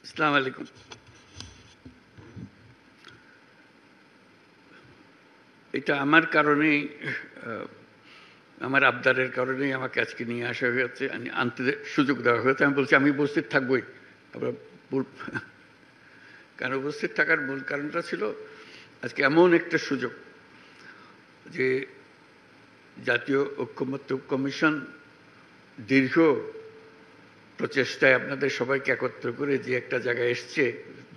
আসসালামু আলাইকুম। এটা আমার কারণেই, আমার আবদারের কারণেই আমাকে আজকে নিয়ে আসা হয়েছে, আনতে সুযোগ দেওয়া হয়েছে। আমি বলছি আমি উপস্থিত থাকবই। আবার কারণ উপস্থিত থাকার মূল কারণটা ছিল আজকে এমন একটা সুযোগ যে জাতীয় ঐকমত্য কমিশন দীর্ঘ প্রচেষ্টায় আপনাদের সবাইকে একত্র করে যে একটা জায়গায় এসছে,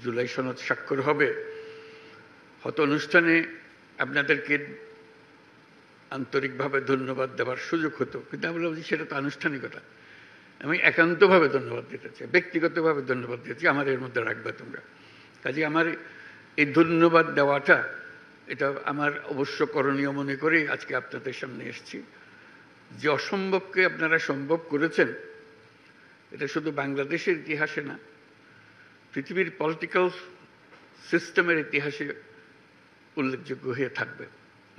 জুলাই সনদ স্বাক্ষর হবে, হয়তো অনুষ্ঠানে আপনাদেরকে আন্তরিকভাবে ধন্যবাদ দেওয়ার সুযোগ হতো, কিন্তু আমি বললাম যে সেটা তো আনুষ্ঠানিকতা। আমি একান্তভাবে ধন্যবাদ দিতে চাই, ব্যক্তিগতভাবে ধন্যবাদ দিতেছি, আমার এর মধ্যে রাখবে তোমরা। কাজে আমার এই ধন্যবাদ দেওয়াটা এটা আমার অবশ্য করণীয় মনে করেই আজকে আপনাদের সামনে এসেছি। যে অসম্ভবকে আপনারা সম্ভব করেছেন, এটা শুধু বাংলাদেশের ইতিহাসে না, পৃথিবীর পলিটিক্যাল সিস্টেমের ইতিহাসে উল্লেখযোগ্য হয়ে থাকবে।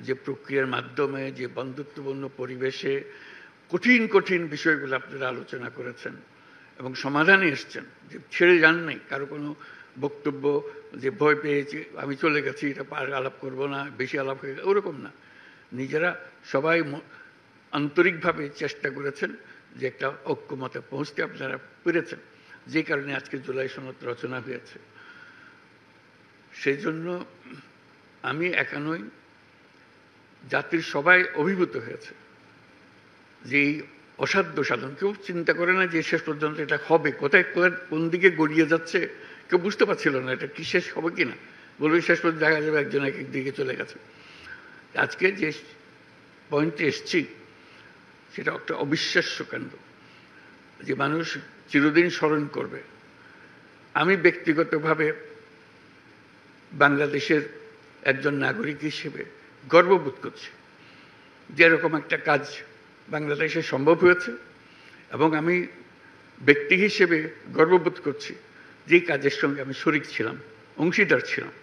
যে প্রক্রিয়ার মাধ্যমে, যে বন্ধুত্বপূর্ণ পরিবেশে কঠিন কঠিন বিষয়গুলো আপনারা আলোচনা করেছেন এবং সমাধানে এসছেন, যে ছেড়ে যান নাই কারো কোনো বক্তব্য যে ভয় পেয়েছি আমি চলে গেছি, এটা আলাপ করব না, বেশি আলাপ হয়ে গেছে, ওরকম না। নিজেরা সবাই আন্তরিকভাবে চেষ্টা করেছেন যে একটা ঐক্যমতে পৌঁছতে আপনারা পেরেছেন, যে কারণে আজকে জুলাই সনদ রচনা হয়েছে। সেই জন্য আমি একা নই, জাতির সবাই অভিভূত হয়েছে যে এই অসাধ্য সাধন। কেউ চিন্তা করে না যে শেষ পর্যন্ত এটা হবে, কোথায় কোন দিকে গড়িয়ে যাচ্ছে কেউ বুঝতে পারছিল না, এটা কি শেষ হবে কি না। বলবে শেষ পর্যন্ত দেখা যাবে একজন এক দিকে চলে গেছে। আজকে যে পয়েন্টে এসছি সেটা একটা অবিশ্বাস্য কাণ্ড, যে মানুষ চিরদিন স্মরণ করবে। আমি ব্যক্তিগতভাবে বাংলাদেশের একজন নাগরিক হিসেবে গর্ববোধ করছি যে এরকম একটা কাজ বাংলাদেশে সম্ভব হয়েছে, এবং আমি ব্যক্তি হিসেবে গর্ববোধ করছি যে কাজের সঙ্গে আমি শরিক ছিলাম, অংশীদার ছিলাম।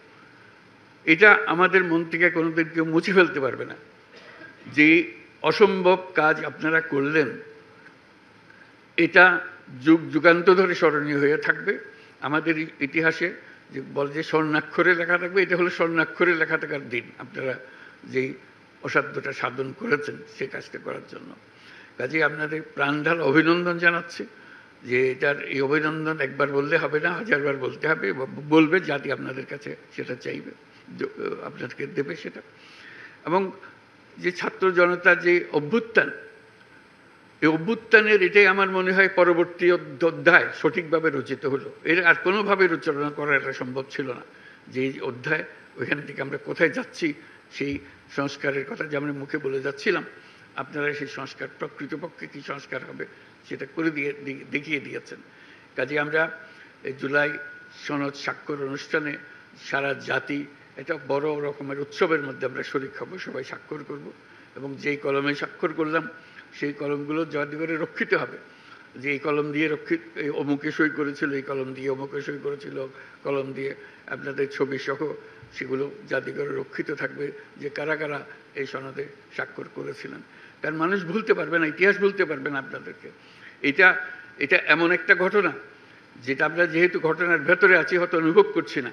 এটা আমাদের মন থেকে কোনোদিন কেউ মুছে ফেলতে পারবে না। যে অসম্ভব কাজ আপনারা করলেন, এটা যুগ যুগান্ত ধরে স্মরণীয় হয়ে থাকবে আমাদের ইতিহাসে। যে বলে যে স্বর্ণাক্ষরে লেখা থাকবে, এটা হলো স্বর্ণাক্ষরে লেখা থাকার দিন, আপনারা যেই অসাধ্যটা সাধন করেছেন সে কাজটা করার জন্য। কাজে আপনাদের প্রাণঢাল অভিনন্দন জানাচ্ছি। যে এটার এই অভিনন্দন একবার বললে হবে না, হাজারবার বলতে হবে, বলবে জাতি আপনাদের কাছে সেটা চাইবে, আপনাদেরকে দেবে সেটা। এবং যে ছাত্র জনতার যে অভ্যুত্থান, এই অভ্যুত্থানের এটাই আমার মনে হয় পরবর্তী অধ্যায় সঠিকভাবে রচিত হলো। এর আর কোনোভাবে রচনা করা এটা সম্ভব ছিল না। যে অধ্যায়, ওইখান থেকে আমরা কোথায় যাচ্ছি সেই সংস্কারের কথা যে আমরা মুখে বলে যাচ্ছিলাম, আপনারা সেই সংস্কার প্রকৃতপক্ষে কী সংস্কার হবে সেটা করে দেখিয়ে দিয়েছেন। কাজে আমরা এই জুলাই সনদ স্বাক্ষর অনুষ্ঠানে সারা জাতি এটা বড় রকমের উৎসবের মধ্যে আমরা শরিক হব, সবাই স্বাক্ষর করব। এবং যেই কলমে স্বাক্ষর করলাম সেই কলমগুলো যাতে করে রক্ষিত হবে, যে এই কলম দিয়ে রক্ষিত, এই অমুকে সই করেছিল, এই কলম দিয়ে অমুকে সই করেছিল, কলম দিয়ে আপনাদের ছবি সহ সেগুলো যাতে করে রক্ষিত থাকবে যে কারা কারা এই সনদে স্বাক্ষর করেছিলেন। কারণ মানুষ ভুলতে পারবে না, ইতিহাস ভুলতে পারবে না আপনাদেরকে। এটা এমন একটা ঘটনা যেটা আমরা যেহেতু ঘটনার ভেতরে আছি হয়তো অনুভব করছি না,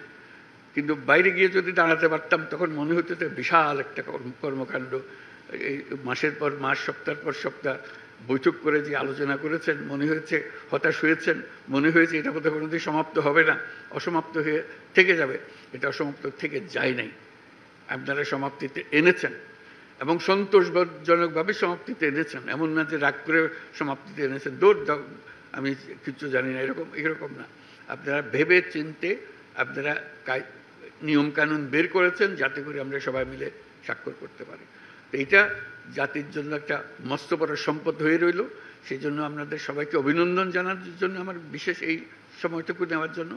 কিন্তু বাইরে গিয়ে যদি দাঁড়াতে পারতাম তখন মনে হতো যে বিশাল একটা কর্মকাণ্ড। এই মাসের পর মাস, সপ্তাহের পর সপ্তাহ বৈঠক করে যে আলোচনা করেছেন, মনে হয়েছে হতাশ হয়েছেন, মনে হয়েছে এটা বোধহয় কোনোদিন সমাপ্ত হবে না, অসমাপ্ত হয়ে থেকে যাবে। এটা অসমাপ্ত থেকে যায় নাই, আপনারা সমাপ্তিতে এনেছেন এবং সন্তোষজনকভাবে সমাপ্তিতে এনেছেন। এমন না যে রাগ করে সমাপ্তিতে এনেছেন, দৌড় দাও আমি কিছু জানি না, এরকম না। আপনারা ভেবে চিনতে আপনারা নিয়মকানুন বের করেছেন যাতে করে আমরা সবাই মিলে স্বাক্ষর করতে পারি। তো এটা জাতির জন্য একটা মস্ত বড় সম্পদ হয়ে রইল। সেই জন্য আপনাদের সবাইকে অভিনন্দন জানার জন্য আমার বিশেষ এই সময়টুকু নেওয়ার জন্য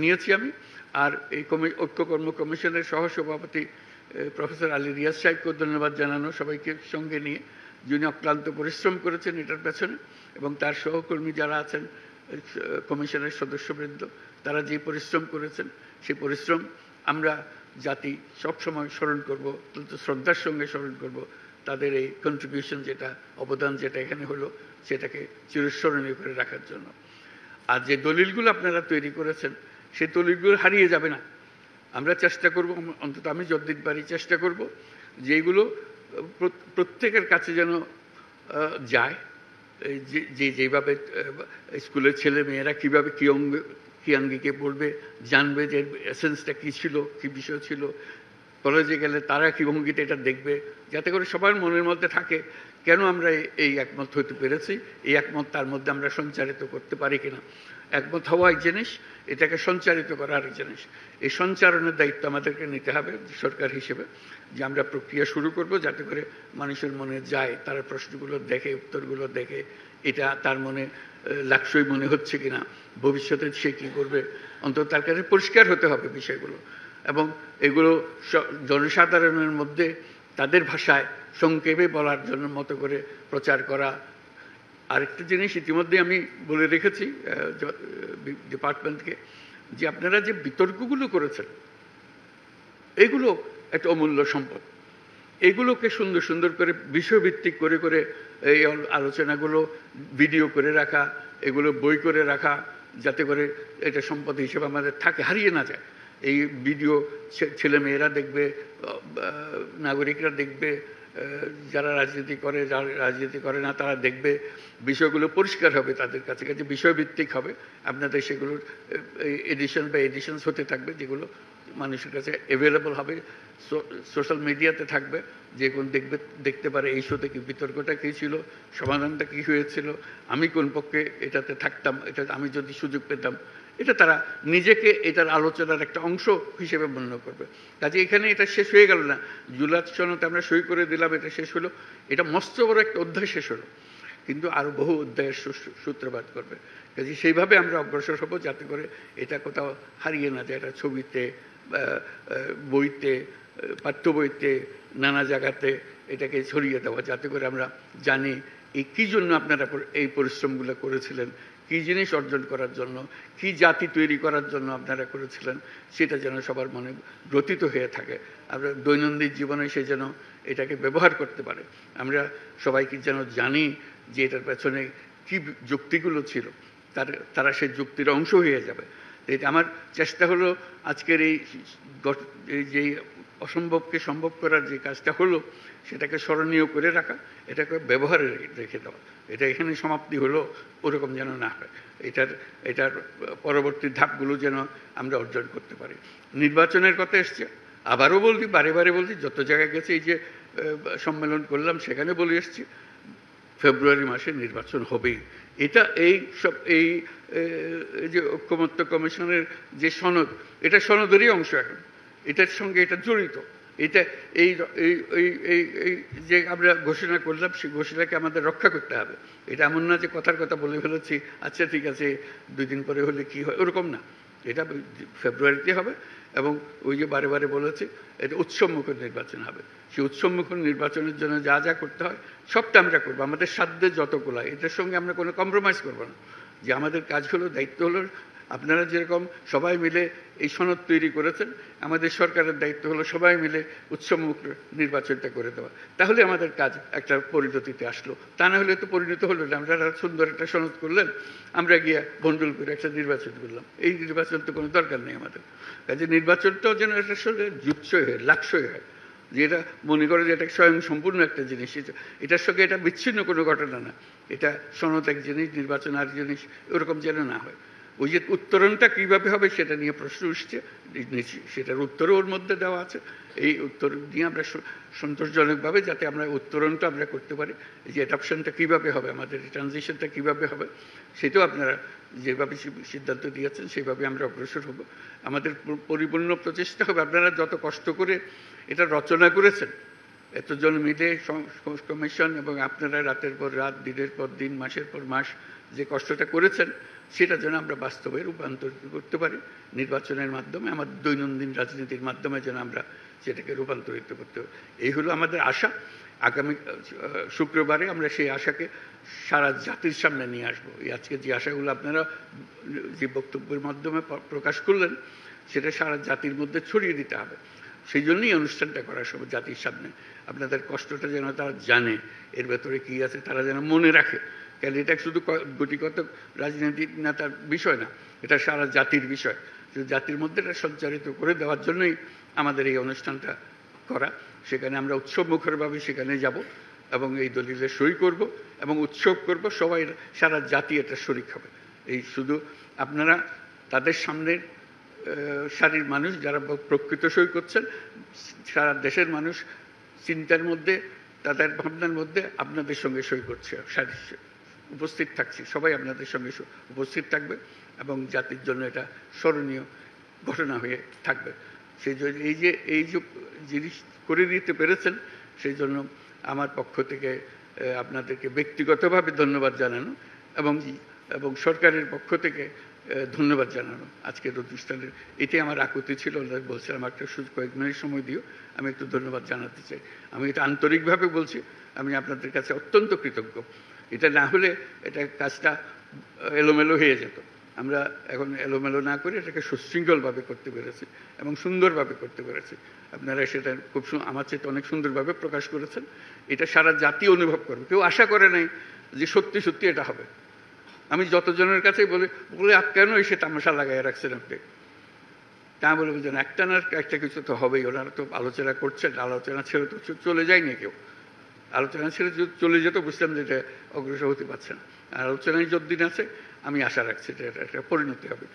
নিয়েছি আমি। আর এই ঐক্য কর্ম কমিশনের সহসভাপতি প্রফেসর আলী রিয়াজ সাহেবকে ধন্যবাদ জানানো, সবাইকে সঙ্গে নিয়ে, যিনি অক্লান্ত পরিশ্রম করেছেন এটার পেছনে, এবং তার সহকর্মী যারা আছেন কমিশনের সদস্যবৃন্দ, তারা যে পরিশ্রম করেছেন সেই পরিশ্রম আমরা জাতি সবসময় স্মরণ করব, শ্রদ্ধার সঙ্গে স্মরণ করব। তাদের এই কন্ট্রিবিউশন যেটা, অবদান যেটা এখানে হলো, সেটাকে চিরস্মরণীয় করে রাখার জন্য। আর যে দলিলগুলো আপনারা তৈরি করেছেন সেই দলিলগুলো হারিয়ে যাবে না। আমরা চেষ্টা করব, অন্তত আমি যতদিন পারি চেষ্টা করব যেগুলো প্রত্যেকের কাছে যেন যায়। যেভাবে স্কুলের ছেলে মেয়েরা কীভাবে কী আঙ্গিকে পড়বে, জানবে যে এসেন্সটা কী ছিল, কী বিষয় ছিল। কলেজে গেলে তারা কী ভঙ্গিতে এটা দেখবে, যাতে করে সবার মনের মধ্যে থাকে কেন আমরা এই একমত হতে পেরেছি, এই একমত তার মধ্যে আমরা সঞ্চারিত করতে পারি কিনা। একমত হওয়া এক জিনিস, এটাকে সঞ্চারিত করা আরেক জিনিস। এই সঞ্চারণের দায়িত্ব আমাদেরকে নিতে হবে সরকার হিসেবে, যে আমরা প্রক্রিয়া শুরু করব যাতে করে মানুষের মনে যায়, তারা প্রশ্নগুলো দেখে, উত্তরগুলো দেখে, এটা তার মনে লাক্সই মনে হচ্ছে কিনা, ভবিষ্যতে সে কী করবে, অন্তত তার কাছে পরিষ্কার হতে হবে বিষয়গুলো। এবং এগুলো জনসাধারণের মধ্যে তাদের ভাষায় সংক্ষেপে বলার জন্য মতো করে প্রচার করা। আরেকটা জিনিস ইতিমধ্যে আমি বলে রেখেছি ডিপার্টমেন্টকে, যে আপনারা যে বিতর্কগুলো করেছেন এগুলো একটা অমূল্য সম্পদ। এগুলোকে সুন্দর সুন্দর করে বিষয়ভিত্তিক করে করে এই আলোচনাগুলো ভিডিও করে রাখা, এগুলো বই করে রাখা, যাতে করে এটা সম্পদ হিসেবে আমাদের থাকে, হারিয়ে না যায়। এই ভিডিও ছেলে মেয়েরা দেখবে, নাগরিকরা দেখবে, যারা রাজনীতি করে, যারা রাজনীতি করে না তারা দেখবে, বিষয়গুলো পরিষ্কার হবে তাদের কাছে কাছে, বিষয়ভিত্তিক হবে। আপনাদের সেগুলোর এডিশন বা এডিশনস হতে থাকবে, যেগুলো মানুষের কাছে অ্যাভেলেবল হবে, সোশ্যাল মিডিয়াতে থাকবে, যে কোন দেখতে পারে এই শোতে কি বিতর্কটা কী ছিল, সমাধানটা কী হয়েছিল, আমি কোন পক্ষে এটাতে থাকতাম, এটা আমি যদি সুযোগ পেতাম, এটা তারা নিজেকে এটার আলোচনার একটা অংশ হিসেবে মন্য করবে। কাজে এখানে এটা শেষ হয়ে গেল না, জুলাই সনদে আমরা সই করে দিলাম, এটা শেষ হলো, এটা মস্ত বড় একটা অধ্যায় শেষ হলো, কিন্তু আরও বহু অধ্যায়ের সূত্রপাত করবে। কাজে সেইভাবে আমরা অগ্রসর হব যাতে করে এটা কোথাও হারিয়ে না যায়, এটা ছবিতে, বইতে, পাঠ্য বইতে, নানা জায়গাতে এটাকে ছড়িয়ে দেওয়া, যাতে করে আমরা জানি এই কী জন্য আপনারা এই পরিশ্রমগুলো করেছিলেন, কী জিনিস অর্জন করার জন্য, কী জাতি তৈরি করার জন্য আপনারা করেছিলেন, সেটা যেন সবার মনে গ্রথিত হয়ে থাকে। আমরা দৈনন্দিন জীবনে সে যেন এটাকে ব্যবহার করতে পারে। আমরা সবাইকে যেন জানি যে এটার পেছনে কী যুক্তিগুলো ছিল, তারা সেই যুক্তির অংশ হয়ে যাবে। এটা আমার চেষ্টা হলো আজকের এই যে অসম্ভবকে সম্ভব করার যে কাজটা হলো, সেটাকে স্মরণীয় করে রাখা, এটাকে ব্যবহারে রেখে দেওয়া। এটা এখানে সমাপ্তি হলো ওরকম যেন না হয়, এটার পরবর্তী ধাপগুলো যেন আমরা অর্জন করতে পারি। নির্বাচনের কথা এসছে, আবারও বলছি, বারে বারে বলছি, যত জায়গায় গেছে এই যে সম্মেলন করলাম সেখানে বলে এসছি, ফেব্রুয়ারি মাসে নির্বাচন হবেই। এটা এই যে ঐক্যমত্য কমিশনের যে সনদ, এটা সনদেরই অংশ, এখন এটার সঙ্গে এটা জড়িত। এটা এই যে আমরা ঘোষণা করলাম, সেই ঘোষণাকে আমাদের রক্ষা করতে হবে। এটা এমন না যে কথার কথা বলে ফেলেছি, আচ্ছা ঠিক আছে 2 দিন পরে হলে কি হয়, ওরকম না। এটা ফেব্রুয়ারিতে হবে, এবং ওই যে বারে বারে বলেছে, এটা উৎসবমুখর নির্বাচন হবে। সেই উৎসবমুখর নির্বাচনের জন্য যা যা করতে হয় সবটা আমরা করবো, আমাদের সাধ্যে যতগুলো। এটার সঙ্গে আমরা কোনো কম্প্রোমাইজ করবো না। যে আমাদের কাজ হলো, দায়িত্ব হলো, আপনারা যেরকম সবাই মিলে এই সনদ তৈরি করেছেন, আমাদের সরকারের দায়িত্ব হলো সবাই মিলে উৎসবমুখ নির্বাচনটা করে দেওয়া। তাহলে আমাদের কাজ একটা পরিণতিতে আসলো। তা না হলে তো পরিণত হলো না। আপনারা সুন্দর একটা সনদ করলেন, আমরা গিয়ে বন্ডল করে একটা নির্বাচন করলাম। এই নির্বাচন তো কোনো দরকার নেই আমাদের। কাজে নির্বাচনটাও যেন এটার সঙ্গে যুৎসই হয়, লাক্সই হয়, যে এটা মনে করে যে এটা স্বয়ং সম্পূর্ণ একটা জিনিস, এটার সঙ্গে এটা বিচ্ছিন্ন কোনো ঘটনা না। এটা সনদ এক জিনিস, নির্বাচন আর জিনিস, ওরকম যেন না হয়। ওই যে উত্তরণটা কীভাবে হবে সেটা নিয়ে প্রশ্ন উঠছে, সেটার উত্তরও ওর মধ্যে দেওয়া আছে। এই উত্তর নিয়ে আমরা সন্তোষজনকভাবে যাতে আমরা উত্তরণটা আমরা করতে পারি, যে অ্যাডাপশনটা কীভাবে হবে, আমাদের ট্রানজিশনটা কীভাবে হবে, সেটাও আপনারা যেভাবে সিদ্ধান্ত দিয়েছেন সেইভাবে আমরা অগ্রসর হব। আমাদের পরিপূর্ণ প্রচেষ্টা হবে, আপনারা যত কষ্ট করে এটা রচনা করেছেন, এতজন মিলে কমিশন, এবং আপনারা রাতের পর রাত, দিনের পর দিন, মাসের পর মাস যে কষ্টটা করেছেন, সেটা যেন আমরা বাস্তবে রূপান্তরিত করতে পারি নির্বাচনের মাধ্যমে, আমাদের দৈনন্দিন রাজনীতির মাধ্যমে যেন আমরা সেটাকে রূপান্তরিত করতে পারি। এই হলো আমাদের আশা। আগামী শুক্রবারে আমরা সেই আশাকে সারা জাতির সামনে নিয়ে আসবো। এই আজকে যে আশাগুলো আপনারা যে বক্তব্যের মাধ্যমে প্রকাশ করলেন, সেটা সারা জাতির মধ্যে ছড়িয়ে দিতে হবে। সেই জন্যই অনুষ্ঠানটা করার সময় জাতির সামনে আপনাদের কষ্টটা যেন তারা জানে, এর ভেতরে কী আছে তারা যেন মনে রাখে। কারণ এটা শুধু গুটিগত রাজনৈতিক নেতার বিষয় না, এটা সারা জাতির বিষয়। জাতির মধ্যে এটা সঞ্চারিত করে দেওয়ার জন্যই আমাদের এই অনুষ্ঠানটা করা। সেখানে আমরা উৎসব মুখরভাবে সেখানে যাব এবং এই দলিলে সই করব এবং উৎসব করব, সবাই সারা জাতি এটা শরিক হবে। এই শুধু আপনারা তাদের সামনের সারির মানুষ যারা প্রকৃত সই করছেন, সারা দেশের মানুষ চিন্তার মধ্যে, তাদের ভাবনার মধ্যে আপনাদের সঙ্গে সই করছে, উপস্থিত থাকছি, সবাই আপনাদের সঙ্গে উপস্থিত থাকবে এবং জাতির জন্য এটা স্মরণীয় ঘটনা হয়ে থাকবে। সেই জন্য এই যে জিনিস করে দিতে পেরেছেন, সেই জন্য আমার পক্ষ থেকে আপনাদেরকে ব্যক্তিগতভাবে ধন্যবাদ জানানো এবং সরকারের পক্ষ থেকে ধন্যবাদ জানানো। আজকের অনুষ্ঠানের এটাই আমার আকুতি ছিল। বলছিলাম একটা কয়েক মিনিট সময় দিও, আমি একটু ধন্যবাদ জানাতে চাই। আমি এটা আন্তরিকভাবে বলছি, আমি আপনাদের কাছে অত্যন্ত কৃতজ্ঞ। এটা না হলে এটা কাজটা এলোমেলো হয়ে যেত। আমরা এখন এলোমেলো না করে এটাকে সুশৃঙ্খলভাবে করতে পেরেছি এবং সুন্দরভাবে করতে পেরেছি। আপনারা সেটা খুব আমার চেয়ে অনেক সুন্দরভাবে প্রকাশ করেছেন। এটা সারা জাতি অনুভব করবে। কেউ আশা করে নাই যে সত্যি সত্যি এটা হবে। আমি যতজনের কাছেই বলে কেন এসে তামাশা লাগাই রাখছেন আপনি, তা বলে বুঝলেন একটা না একটা কিছু তো হবেই। ওনারা তো আলোচনা করছেন, আলোচনা ছেড়ে তো চলে যায়নি কেউ। আলোচনা ছেড়ে চলে যেত বুঝলাম যে এটা অগ্রসর হতে পারছে না। আর আলোচনায় যতদিন আছে আমি আশা রাখছি যে এটা একটা পরিণতি হবে।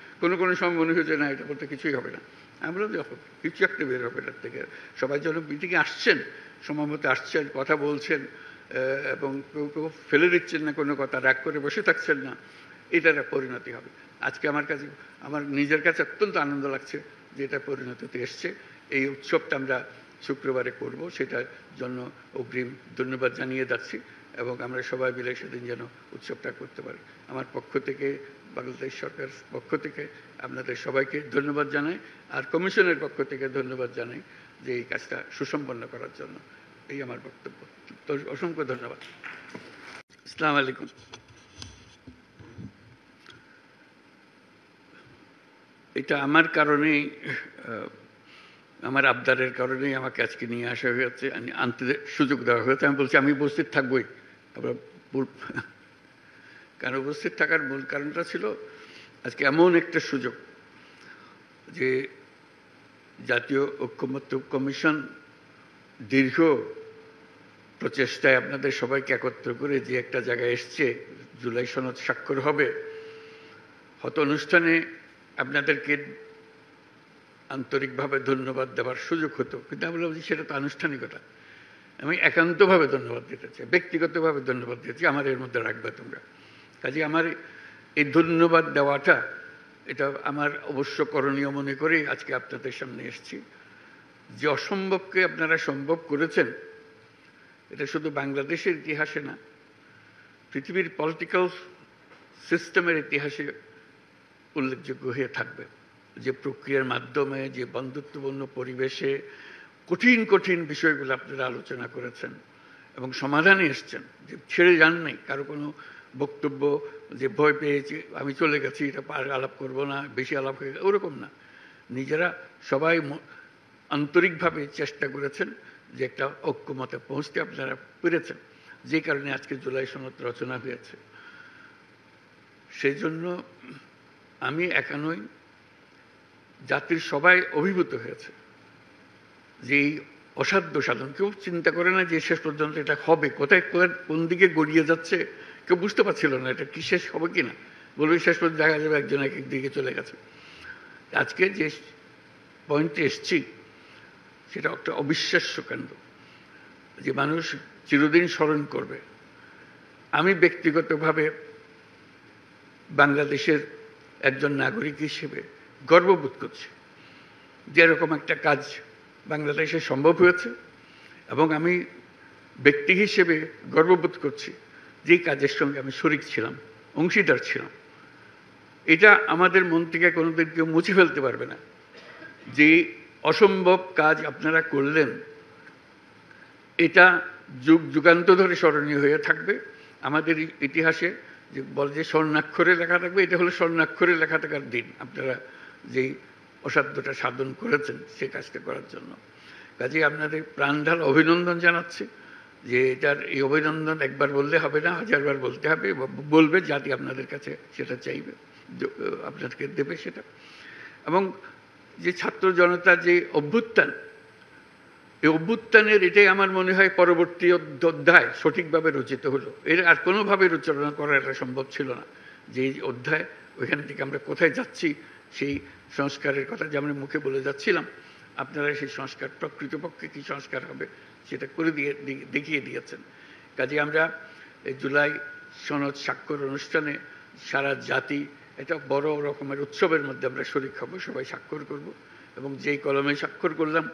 কোনো সময় মনে হয়েছে না এটা বলতে কিছুই হবে না, আমি বললাম যে কিছু একটা বের হবে এটার থেকে। সবাই যেন মিটিংয়ে আসছেন, সময় মতো আসছেন, কথা বলছেন এবং কেউ ফেলে দিচ্ছেন না কোনো কথা, রাগ করে বসে থাকছেন না, এটার একটা পরিণতি হবে। আজকে আমার নিজের কাছে অত্যন্ত আনন্দ লাগছে যে এটা পরিণতিতে এসছে। এই উৎসবটা আমরা শুক্রবারে করব, সেটার জন্য অগ্রিম ধন্যবাদ জানিয়ে যাচ্ছি এবং আমরা সবাই মিলে সেদিন যেন উৎসবটা করতে পারি। আমার পক্ষ থেকে, বাংলাদেশ সরকার পক্ষ থেকে আপনাদের সবাইকে ধন্যবাদ জানাই, আর কমিশনের পক্ষ থেকে ধন্যবাদ জানাই যে এই কাজটা সুসম্পন্ন করার জন্য। এই আমার বক্তব্য। তো অসংখ্য ধন্যবাদ। আসসালামু আলাইকুম। এটা আমার কারণেই, আমার আবদারের কারণেই আমাকে আজকে নিয়ে আসা হয়েছে, আনতে সুযোগ দেওয়া হয়েছে। আমি বলছি আমি উপস্থিত থাকবই। আবার কারণ উপস্থিত থাকার মূল কারণটা ছিল আজকে এমন একটা সুযোগ যে জাতীয় ঐক্যমত্য কমিশন দীর্ঘ প্রচেষ্টায় আপনাদের সবাইকে একত্র করে যে একটা জায়গায় এসছে, জুলাই সনদ স্বাক্ষর হবে, হয়তো অনুষ্ঠানে আপনাদেরকে আন্তরিকভাবে ধন্যবাদ দেওয়ার সুযোগ হতো, কিন্তু আমি বললাম যে সেটা তো আনুষ্ঠানিকতা। আমি একান্তভাবে ধন্যবাদ দিতে চাই, ব্যক্তিগতভাবে ধন্যবাদ দিয়েছি, আমার এর মধ্যে রাখবে তোমরা। কাজে আমার এই ধন্যবাদ দেওয়াটা এটা আমার অবশ্য করণীয় মনে করেই আজকে আপনাদের সামনে এসেছি। যে অসম্ভবকে আপনারা সম্ভব করেছেন, এটা শুধু বাংলাদেশের ইতিহাসে না, পৃথিবীর পলিটিক্যাল সিস্টেমের ইতিহাসে উল্লেখযোগ্য হয়ে থাকবে। যে প্রক্রিয়ার মাধ্যমে, যে বন্ধুত্বপূর্ণ পরিবেশে কঠিন কঠিন বিষয়গুলো আপনারা আলোচনা করেছেন এবং সমাধানে এসছেন, যে ছেড়ে যান নাই কারো কোনো বক্তব্য যে ভয় পেয়েছি আমি চলে গেছি, এটা আলাপ করব না, বেশি আলাপ হয়ে গেছে, ওরকম না। নিজেরা সবাই আন্তরিকভাবে চেষ্টা করেছেন যে একটা ঐক্যমতে পৌঁছতে আপনারা পেরেছেন, যে কারণে আজকে জুলাই সনদ রচনা হয়েছে। সেই জন্য আমি একা নই, জাতির সবাই অভিভূত হয়েছে যে এই অসাধ্য সাধন। কেউ চিন্তা করে না যে শেষ পর্যন্ত এটা হবে, কোথায় কোন দিকে গড়িয়ে যাচ্ছে কেউ বুঝতে পারছিল না, এটা কি শেষ হবে কি না। বলবে শেষ পর্যন্ত দেখা যাবে একজন এক দিকে চলে গেছে। আজকে যে পয়েন্টে এসছি সেটা একটা অবিশ্বাস্য কাণ্ড, যে মানুষ চিরদিন স্মরণ করবে। আমি ব্যক্তিগতভাবে বাংলাদেশের একজন নাগরিক হিসেবে গর্ববোধ করছি যে এরকম একটা কাজ বাংলাদেশে সম্ভব হয়েছে, এবং আমি ব্যক্তি হিসেবে গর্ববোধ করছি যে কাজের সঙ্গে আমি শরিক ছিলাম, অংশীদার ছিলাম। এটা আমাদের মন থেকে কোনোদিন কেউ মুছে ফেলতে পারবে না। যে অসম্ভব কাজ আপনারা করলেন, এটা যুগ যুগান্ত ধরে স্মরণীয় হয়ে থাকবে আমাদের ইতিহাসে। যে বলে যে স্বর্ণাক্ষরে লেখা থাকবে, এটা হলো স্বর্ণাক্ষরে লেখা থাকার দিন, আপনারা যেই অসাধ্যটা সাধন করেছেন সেই কাজটা করার জন্য। কাজে আপনাদের প্রাণঢাল অভিনন্দন জানাচ্ছি যে এটার এই অভিনন্দন একবার বললে হবে না, 1000বার বলতে হবে, বলবে জাতি আপনাদের কাছে সেটা চাইবে, আপনাদেরকে দেবে সেটা। এবং যে ছাত্র জনতার যে অভ্যুত্থান, এই অভ্যুত্থানের এটাই আমার মনে হয় পরবর্তী অধ্যায় সঠিকভাবে রচিত হলো। এর আর কোনোভাবে রচনা করা এটা সম্ভব ছিল না। যে অধ্যায়, ওইখান থেকে আমরা কোথায় যাচ্ছি, সেই সংস্কারের কথা যে আমরা মুখে বলে যাচ্ছিলাম, আপনারা সেই সংস্কার প্রকৃতপক্ষে কী সংস্কার হবে সেটা করে দেখিয়ে দিয়েছেন। কাজে আমরা জুলাই সনদ স্বাক্ষর অনুষ্ঠানে সারা জাতি এটা বড় রকমের উৎসবের মধ্যে আমরা শরীক হব, সবাই স্বাক্ষর করব। এবং যেই কলমে স্বাক্ষর করলাম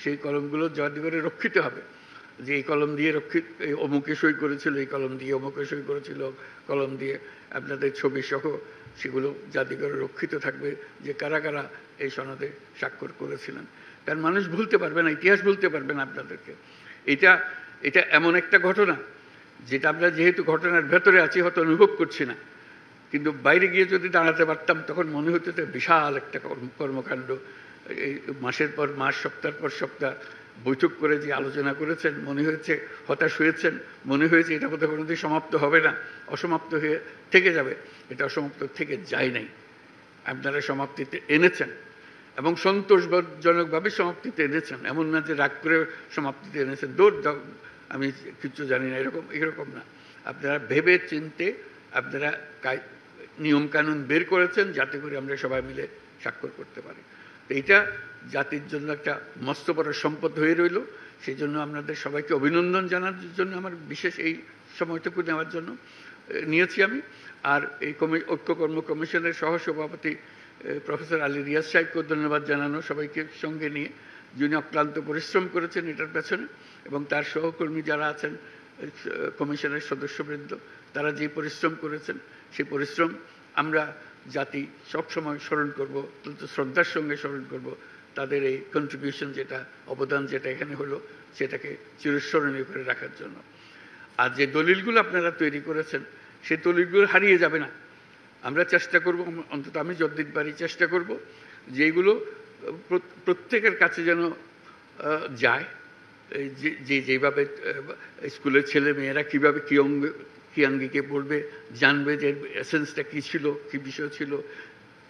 সেই কলমগুলো যাতে করে রক্ষিত হবে, যে এই কলম দিয়ে অমুকে সই করেছিল, এই কলম দিয়ে অমুকে সই করেছিল, কলম দিয়ে আপনাদের ছবি সহ সেগুলো যাতে করে রক্ষিত থাকবে যে কারা কারা এই সনদে স্বাক্ষর করেছিলেন। কারণ মানুষ ভুলতে পারবে না, ইতিহাস ভুলতে পারবে না আপনাদেরকে। এটা এমন একটা ঘটনা যেটা আমরা যেহেতু ঘটনার ভেতরে আছি হয়তো অনুভব করছি না, কিন্তু বাইরে গিয়ে যদি দাঁড়াতে পারতাম তখন মনে হতো যে বিশাল একটা কর্মকাণ্ড। এই মাসের পর মাস, সপ্তাহের পর সপ্তাহ বৈঠক করে যে আলোচনা করেছেন, মনে হয়েছে হতাশ হয়েছেন, মনে হয়েছে এটা বোধহয় কোনোদিন সমাপ্ত হবে না, অসমাপ্ত হয়ে থেকে যাবে। এটা অসমাপ্ত থেকে যায় নাই, আপনারা সমাপ্তিতে এনেছেন এবং সন্তোষজনকভাবে সমাপ্তিতে এনেছেন। এমন না যে রাগ করে সমাপ্তিতে এনেছেন, দৌড় দাও আমি কিছু জানি না, এরকম না। আপনারা ভেবে চিনতে আপনারা নিয়মকানুন বের করেছেন যাতে করে আমরা সবাই মিলে স্বাক্ষর করতে পারি। তো এটা জাতির জন্য একটা মস্ত বড় সম্পদ হয়ে রইল। সেই জন্য আপনাদের সবাইকে অভিনন্দন জানার জন্য আমার বিশেষ এই সময়টুকু নেওয়ার জন্য নিয়েছি আমি। আর এই ঐক্য কর্ম কমিশনের সহসভাপতি প্রফেসর আলী রিয়াজ সাহেবকেও ধন্যবাদ জানানো, সবাইকে সঙ্গে নিয়ে, যিনি অক্লান্ত পরিশ্রম করেছেন এটার পেছনে, এবং তার সহকর্মী যারা আছেন কমিশনের সদস্যবৃন্দ, তারা যে পরিশ্রম করেছেন সেই পরিশ্রম আমরা জাতি সবসময় স্মরণ করব, শ্রদ্ধার সঙ্গে স্মরণ করব। তাদের এই কন্ট্রিবিউশন যেটা, অবদান যেটা এখানে হলো, সেটাকে চিরস্মরণীয় করে রাখার জন্য। আর যে দলিলগুলো আপনারা তৈরি করেছেন সেই দলিলগুলো হারিয়ে যাবে না। আমরা চেষ্টা করব, অন্তত আমি যতদিন পারি চেষ্টা করব যেগুলো প্রত্যেকের কাছে যেন যায়, যেভাবে স্কুলের ছেলে মেয়েরা কীভাবে কী আঙ্গিকে পড়বে, জানবে যে এসেন্সটা কী ছিল, কী বিষয় ছিল।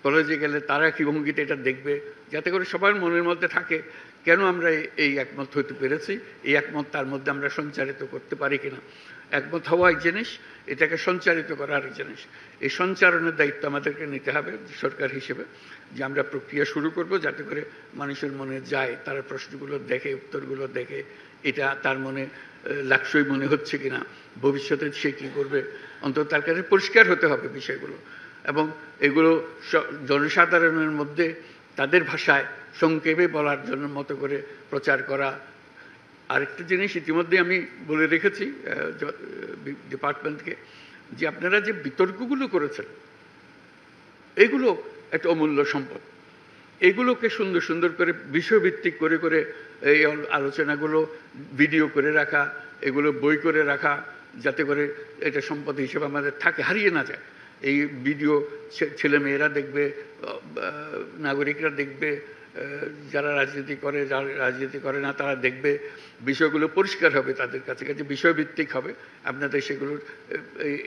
কলেজে গেলে তারা কী ভঙ্গিতে এটা দেখবে, যাতে করে সবার মনের মধ্যে থাকে কেন আমরা এই একমত হতে পেরেছি, এই একমত তার মধ্যে আমরা সঞ্চারিত করতে পারি কিনা। একমত হওয়া এক জিনিস, এটাকে সঞ্চারিত করা আরেক জিনিস। এই সঞ্চারণের দায়িত্ব আমাদেরকে নিতে হবে সরকার হিসেবে, যে আমরা প্রক্রিয়া শুরু করব যাতে করে মানুষের মনে যায়, তারা প্রশ্নগুলো দেখে, উত্তরগুলো দেখে, এটা তার মনে লাক্সই মনে হচ্ছে কিনা, ভবিষ্যতে সে কী করবে, অন্তত তার কাছে পরিষ্কার হতে হবে বিষয়গুলো। এবং এগুলো জনসাধারণের মধ্যে তাদের ভাষায় সংক্ষেপে বলার জন্য মতো করে প্রচার করা। আরেকটা জিনিস ইতিমধ্যে আমি বলে রেখেছি ডিপার্টমেন্টকে, যে আপনারা যে বিতর্কগুলো করেছেন এগুলো একটা অমূল্য সম্পদ। এগুলোকে সুন্দর সুন্দর করে বিষয়ভিত্তিক করে করে এই আলোচনাগুলো ভিডিও করে রাখা, এগুলো বই করে রাখা, যাতে করে এটা সম্পদ হিসেবে আমাদের থাকে, হারিয়ে না যায়। এই ভিডিও ছেলে মেয়েরা দেখবে, নাগরিকরা দেখবে, যারা রাজনীতি করে, যারা রাজনীতি করে না তারা দেখবে, বিষয়গুলো পরিষ্কার হবে তাদের কাছে, কাছে বিষয়ভিত্তিক হবে। আপনাদের সেগুলোর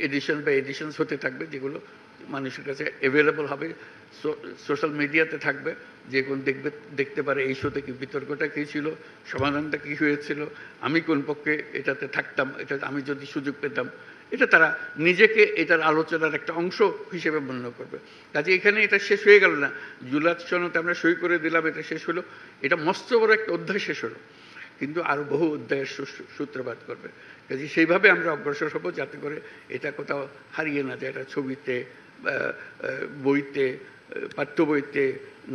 এডিশন বা এডিশনস হতে থাকবে, যেগুলো মানুষের কাছে অ্যাভেলেবল হবে, সোশ্যাল মিডিয়াতে থাকবে, যে কোন দেখতে পারে এই শোতে কি বিতর্কটা কী ছিল, সমাধানটা কী হয়েছিল, আমি কোন পক্ষে এটাতে থাকতাম, এটা আমি যদি সুযোগ পেতাম, এটা তারা নিজেকে এটার আলোচনার একটা অংশ হিসেবে মনে করবে। কাজে এখানে এটা শেষ হয়ে গেল না, জুলাই সনদে আমরা সই করে দিলাম, এটা শেষ হলো, এটা মস্ত বড় একটা অধ্যায় শেষ হলো, কিন্তু আরও বহু অধ্যায়ের সূত্রপাত করবে। কাজে সেইভাবে আমরা অগ্রসর হব যাতে করে এটা কোথাও হারিয়ে না যায়, এটা ছবিতে, বইতে, পাঠ্য বইতে,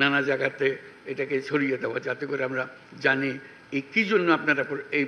নানা জায়গাতে এটাকে ছড়িয়ে দেওয়া, যাতে করে আমরা জানি এই কী জন্য আপনারা এই